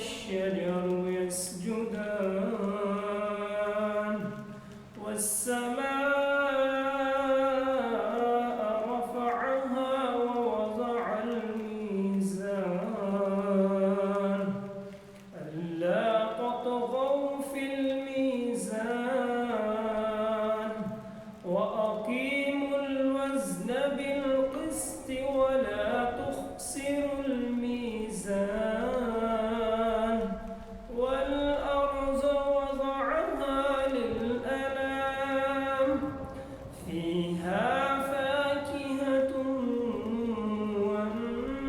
والشجر يسجدان والسماء رفعها ووضع الميزان ألا تطغوا في الميزان وأقيموا الوزن بالقسط ولا تخسروا الميزان والأرض وضعها للأنام فيها فاكهة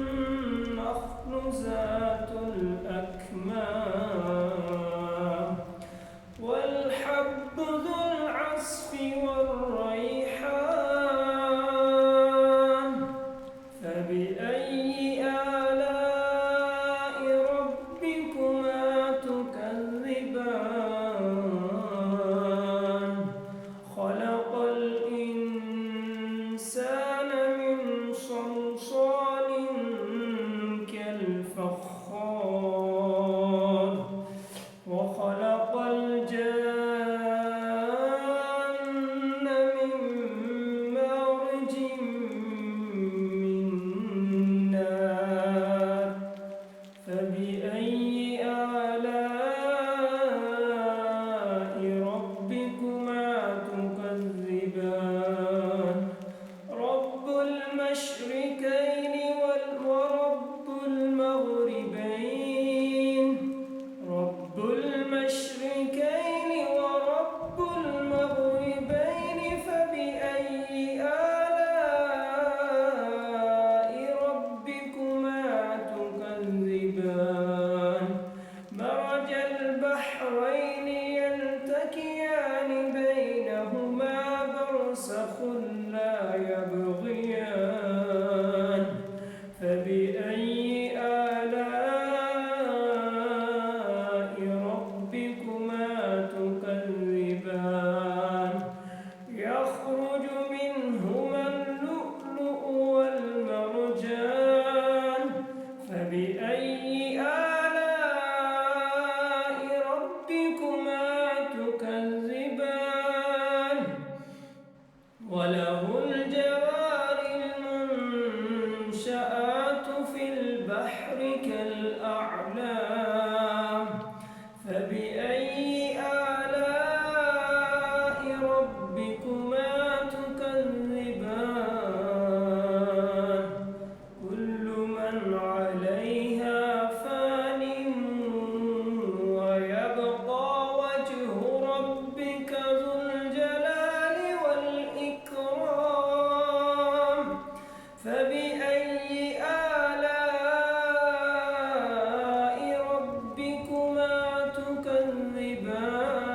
والنخل ذات الأكمام والحب ذو العصف والريحان فبأي آلاء ربكما تكذبان خلق الإنسان من صلصال كالفخار وخلق الجان من مارج من نار فبأي آلاء ربكما تكذبان رب المشركين ورب المغربين رب المشركين ورب المغربين فبأي آلاء ربكما تكذبان مرج البحرين يلتقيان بينهما برزخ لا يبغيان فبأي آلاء ربكما تكذبان يخرج منهما اللؤلؤ والمرجان فبأي آلاء ربكما تكذبان وله الجوار المنشآت في البحر كالأعلام فبأي آلاء ربكما تكذبان كل من عليها فان ويبقى وجه ربك ذو الجلال والإكرام فبأي آلاء ربكما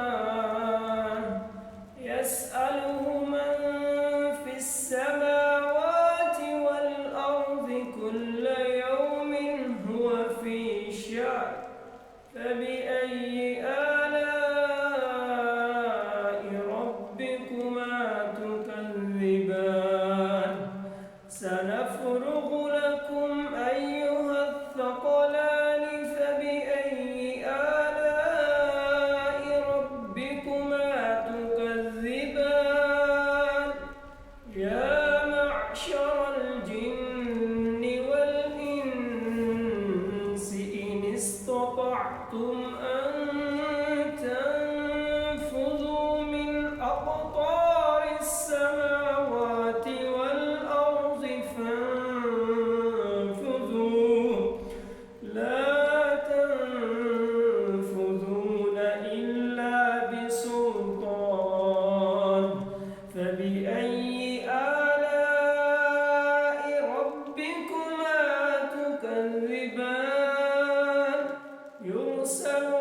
تكذبان يسأله من في السماوات والأرض كل يوم هو في شأن فبأي آلاء ربكما تكذبان سنفرغ لكم أيها الثقلان فبأي آلاء ربكما تكذبان يا معشر الجن والإنس إن استطعتم أن تنفذوا من أقطار السماوات والأرض فانفذوا لا تنفذون إلا بسلطان فبأي آلاء ربكما تكذبان يرسل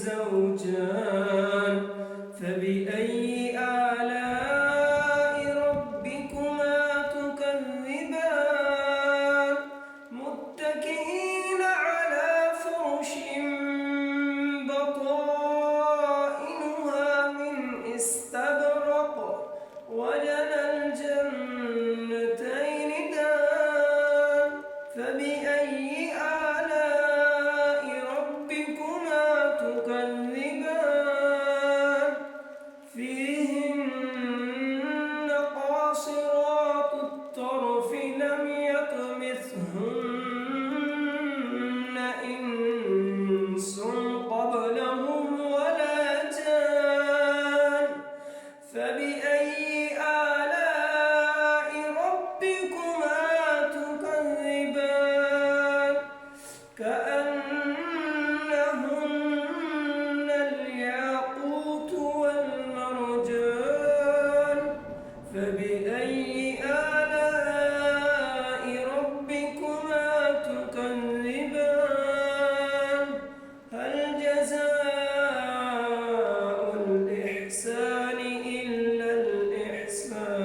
زوجان فبأي آلاء ربكما تكذبان متكئين على فرش بطائنها من استبرق وجنى الجنتين دان فبأي آلاء ربكما تكذبان فيهن قاصرات الطرف لم يطمثهن إنس قبلهم ولا جان فبأي آلاء ربكما تكذبان كأنهن الياقوت والمرجان فبأي آلاء ربكما تكذبان هل جزاء الإحسان إلا الإحسان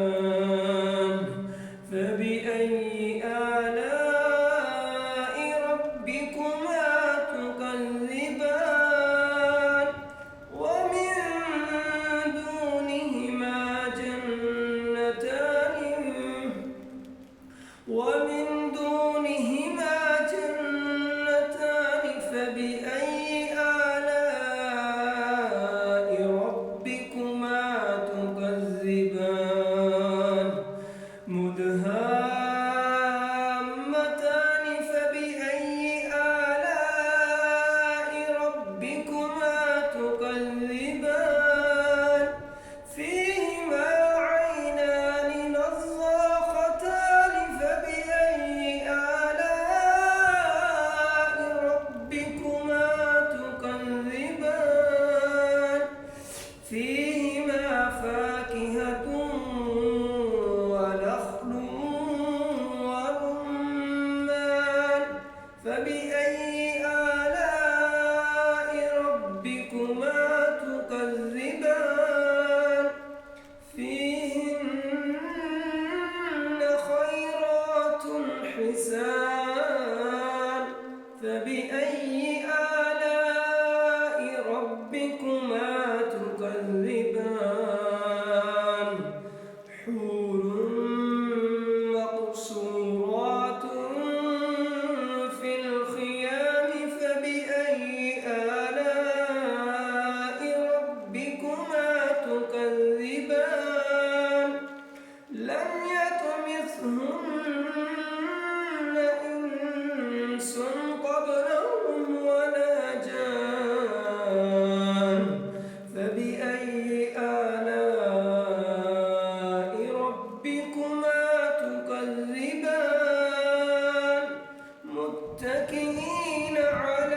فبأي آلاء ربكما تكذبان ومن دونهما جنتان فبأي آلاء ربكما تكذبان مدهامتان فبأي آلاء ربكما تكذبان فيهما عينان نضاختان فبأي آلاء ربكما تكذبان فيهما فاكهة ونخل ورمان فبأي آلاء ربكما تكذبان فيهن خيرات حسان فبأي آلاء ربكما تكذبان حور مقصورات في الخيام فبأي آلاء ربكما تكذبان لم يطمثهن إنس قبلهم ولا جان فبأي آلاء ربكما تكذبان متكئين على